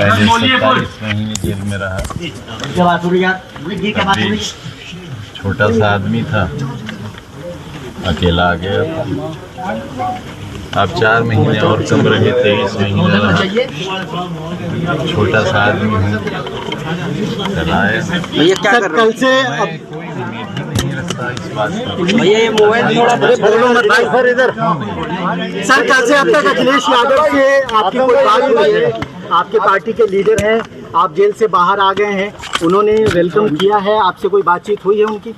पहले 27 महीने जेल में रहा। छोटा सा आदमी था, अकेला आ गया था। अब 4 महीने और कम रहे, 23 महीने रहा। छोटा सा आदमी हूँ, चलाए। सर कल से कोई उम्मीद नहीं रखता इस बात पर। भैया ये मोबाइल थोड़ा सर इधर। सर कल से अब तक अखिलेश यादव से आपकी कोई बात हुई है? आपके पार्टी के लीडर हैं, आप जेल से बाहर आ गए हैं, उन्होंने वेलकम किया है, आपसे कोई बातचीत हुई है उनकी?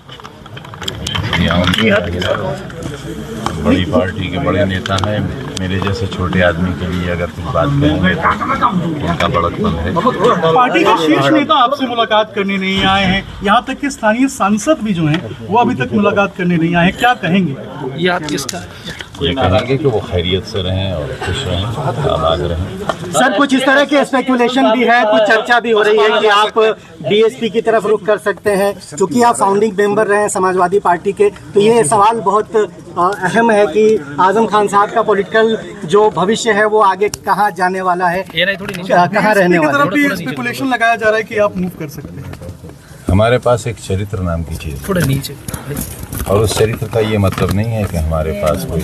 बड़ी पार्टी के बड़े नेता हैं, मेरे जैसे छोटे आदमी के लिए अगर कुछ बात करेंगे तो उनका बड़कपन है। पार्टी के शीर्ष नेता आपसे मुलाकात करने नहीं आए हैं, यहाँ तक कि स्थानीय सांसद भी जो हैं वो अभी तक मुलाकात करने नहीं आए हैं, क्या कहेंगे? याद किसका? ये कहेंगे कि वो खैरियत से रहें और खुश रहें, आबाद रहें। सर कुछ इस तरह की स्पेकुलेशन भी है, कुछ चर्चा भी हो रही है कि आप बीएसपी की तरफ रुख कर सकते हैं, क्योंकि आप फाउंडिंग मेंबर रहे हैं समाजवादी पार्टी के। तो ये सवाल बहुत अहम है कि आजम खान साहब का पॉलिटिकल जो भविष्य है वो आगे कहाँ जाने वाला है, कहाँ रहने वाला है। भी स्पेकुलेशन लगाया जा रहा है कि आप मूव कर सकते हैं। हमारे पास एक चरित्र नाम की चीज थोड़ा नीचे, और उस चरित्र का ये मतलब नहीं है कि हमारे पास कोई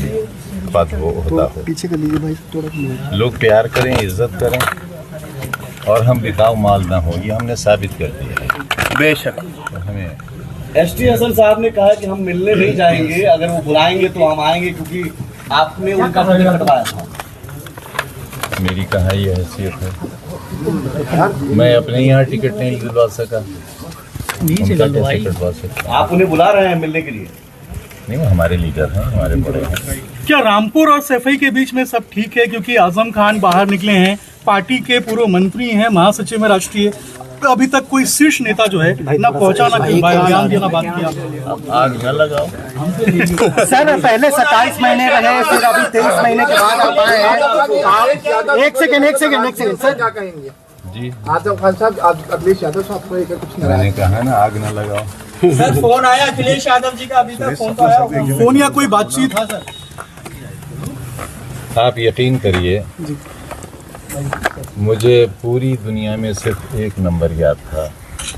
पद हो, होता हो। पीछे कर लीजिए भाई थोड़ा। लोग प्यार करें, इज्जत करें, और हम बिकाऊ माल ना हो, ये हमने साबित कर दिया है। बेशक। तो हमें एसटी हसन साहब ने कहा कि हम मिलने नहीं जाएंगे, अगर वो बुलाएंगे तो हम आएंगे, क्योंकि आपने उनका टिकट कटवाया था। मेरी कहाँ ये हैसियत है, मैं अपने यहाँ टिकट नहीं दिलवा सका, उनका कैसे कटवा सकता? आप उन्हें बुला रहे हैं मिलने के लिए? नहीं, वो हमारे लीडर हैं, हमारे बड़े हैं। क्या रामपुर और सैफई के बीच में सब ठीक है? क्योंकि आजम खान बाहर निकले हैं, पार्टी के पूर्व मंत्री हैं, महासचिव में राष्ट्रीय, अभी तक कोई शीर्ष नेता जो है ना पहुंचा, ना कोई बयान दिया, ना बात किया। आग न लगाओ। सर पहले 27 महीने रहे, फिर अभी 23 महीने के बाद आप आए हैं। एक सेकंड सर क्या कहेंगे जी? आजम खान साहब, अखिलेश यादव साहब को कुछ मैंने कहा ना, आग न लगाओ। सर फोन आया अखिलेश यादव जी का, अभी तक फोन तो आया, फोन या कोई बातचीत? हाँ सर। आप यकीन करिए, मुझे पूरी दुनिया में सिर्फ एक नंबर याद था,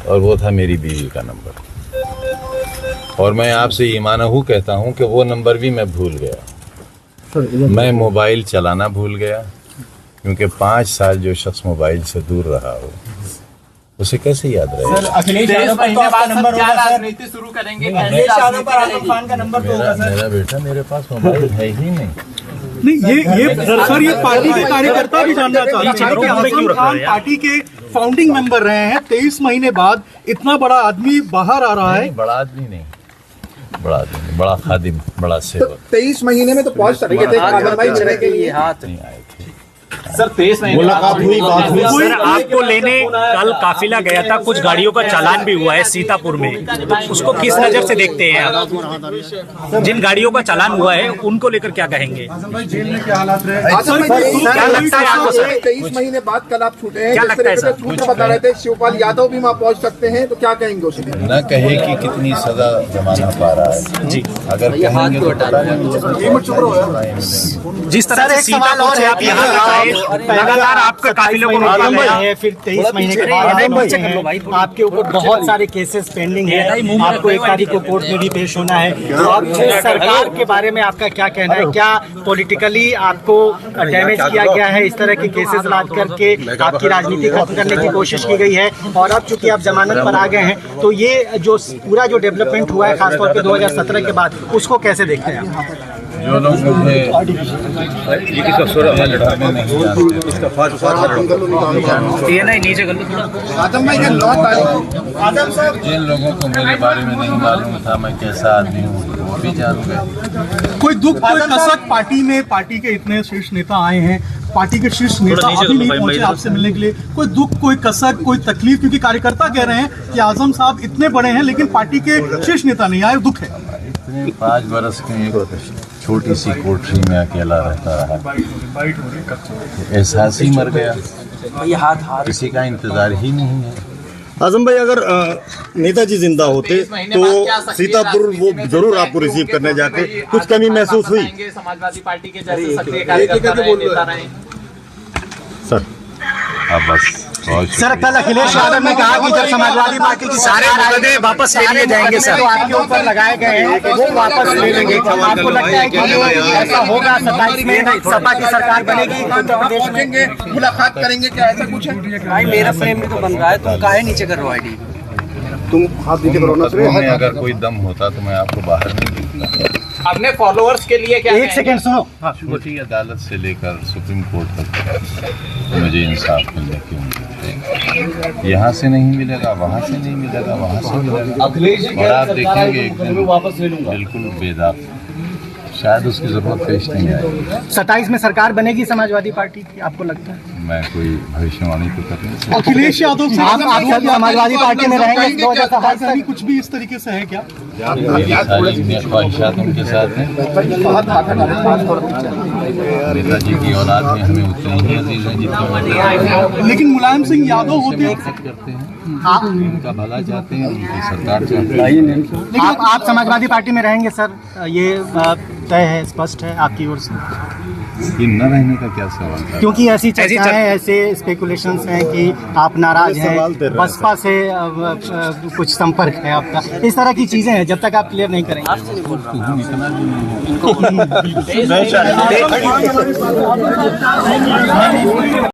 और वो था मेरी बीवी का नंबर। और मैं आपसे ईमानहू कहता हूँ कि वो नंबर भी मैं भूल गया। मैं मोबाइल चलाना भूल गया, क्योंकि 5 साल जो शख्स मोबाइल से दूर रहा हो उसे कैसे याद रहेगा? अखिलेश यादव का नंबर होगा, राजनीति शुरू करेंगे, अखिलेश यादव पर आजम खान का नंबर तो होगा सर। मेरा बेटा, मेरे पास मोबाइल है ही नहीं। नहीं, ये सर ये पार्टी के कार्यकर्ता भी जानना चाहते हैं कि आजम खान पार्टी के फाउंडिंग मेंबर रहे हैं, 23 महीने बाद इतना बड़ा आदमी बाहर आ रहा है। बड़ा आदमी नहीं, बड़ा आदमी, बड़ा खादिम, बड़ा सेवक। 23 महीने में तो पहुंच सकते थे के लिए। नहीं आए थे सर। 23 महीने मुलाकात हुई, बात हुई। सर आपको लेने कल काफिला गया था, कुछ गाड़ियों का चालान भी हुआ है सीतापुर में, तो उसको किस नजर से देखते हैं आप? जिन गाड़ियों का चालान हुआ है उनको लेकर क्या कहेंगे? जेल में क्या हालात रहे? क्या लगता है आपको सर? 23 महीने बाद कल आप छूटे हैं, क्या लगता है सर? छूट बता रहे थे शिवपाल यादव भी वहाँ पहुँच सकते हैं, तो क्या कहेंगे उसे? न कहे कि कितनी सजा जमाना पा रहा है जी, अगर कहेंगे तो पता नहीं। जिस तरह से सीतापुर से आप यहाँ आए, लगातार आपके काफिले को रोका गया है, फिर 23 महीने के बाद आपके ऊपर बहुत सारे केसेस पेंडिंग है, आपको 1 तारीख को कोर्ट में भी पेश होना है। तो अब सरकार के बारे में आपका क्या कहना है? क्या पॉलिटिकली आपको डैमेज किया गया है? इस तरह के केसेस लाद करके आपकी राजनीति खत्म करने की कोशिश की गई है, और अब चूंकि आप जमानत पर आ गए हैं, तो ये जो पूरा जो डेवलपमेंट हुआ है खासतौर पे 2017 के बाद, उसको कैसे देखते हैं आप? जो लोग मुझे जिन लोगों को मेरे बारे में नहीं मालूम था मैं कैसा आदमी हूँ, वो भी जान गए। कोई दुख, कोई कसक पार्टी में? पार्टी के इतने शीर्ष नेता आए हैं, पार्टी के शीर्ष नेता अभी नहीं पहुंचे आपसे मिलने के लिए, कोई दुख, कोई कसक, कोई तकलीफ? क्योंकि कार्यकर्ता कह रहे हैं कि आजम साहब इतने बड़े हैं लेकिन पार्टी के शीर्ष नेता नहीं आए, दुख है। इतने 5 बरस के एक छोटी सी कोठरी में अकेला रहता रहा, एहसास ही मर गया, किसी का इंतजार ही नहीं है। आजम भाई, अगर नेताजी जिंदा होते तो सीतापुर वो जरूर आपको रिसीव करने जाते, कुछ कमी महसूस हुई? समाजवादी पार्टी के जैसे सक्रिय कार्यकर्ता रहे, नेता रहे। सर अब बस बहुत सर कल अखिलेश यादव ने कहा कि जब समाजवादी पार्टी की सारे मुकदमे वापस ले लिए जाएंगे सर। जो आपके ऊपर लगाए गए हैं वो वापस ले लेंगे। आपको लगता है कि ये ऐसा होगा 27 में सपा की सरकार बनेगी उत्तर प्रदेश में? मुलाकात करेंगे क्या, ऐसा कुछ है? भाई मेरा फ्रेम भी तो बन रहा है, तुम काहे नीचे कर रहे हो आईडी? तुम हाथ नीचे करो ना मुकदमों में अगर कोई दम होता तो मैं आपको बाहर नहीं दिखता। अपने फॉलोअर्स के लिए क्या एक सेकंड सुनो। छोटी अदालत से लेकर सुप्रीम कोर्ट तक मुझे इंसाफ मिलने की उम्मीद है। यहाँ से नहीं मिलेगा, वहाँ से नहीं मिलेगा, वहाँ से मिलेगा। अखिलेश जी और आप देखेंगे एक दिन वापस ले लूंगा। बिल्कुल बेदाग, शायद उसकी जरूरत पेश नहीं आएगी। 27 में सरकार बनेगी समाजवादी पार्टी की, आपको लगता है? मैं कोई भविष्यवाणी तो कर नहीं सकता। अखिलेश यादव से आप समाजवादी पार्टी में रहेंगे 2027 यानी तक? कुछ भी इस तरीके से है क्या? मेरी सारी ख्वाहिशात उनके साथ हैं। नेताजी की औलाद में हमें उतनी ही अजीज है जितनी लेकिन मुलायम सिंह यादव होते करते हैं, उनका भला चाहते हैं, उनकी सरकार चाहते हैं। आप समाजवादी पार्टी में रहेंगे सर, ये तय है, स्पष्ट है आपकी ओर से? ये न रहने का क्या सवाल था? क्योंकि ऐसी चर्चाएं, ऐसे स्पेकुलेशंस हैं कि आप नाराज हैं, बसपा से कुछ संपर्क है आपका, इस तरह की चीजें हैं। जब तक आप क्लियर नहीं करेंगे इतना भी नहीं।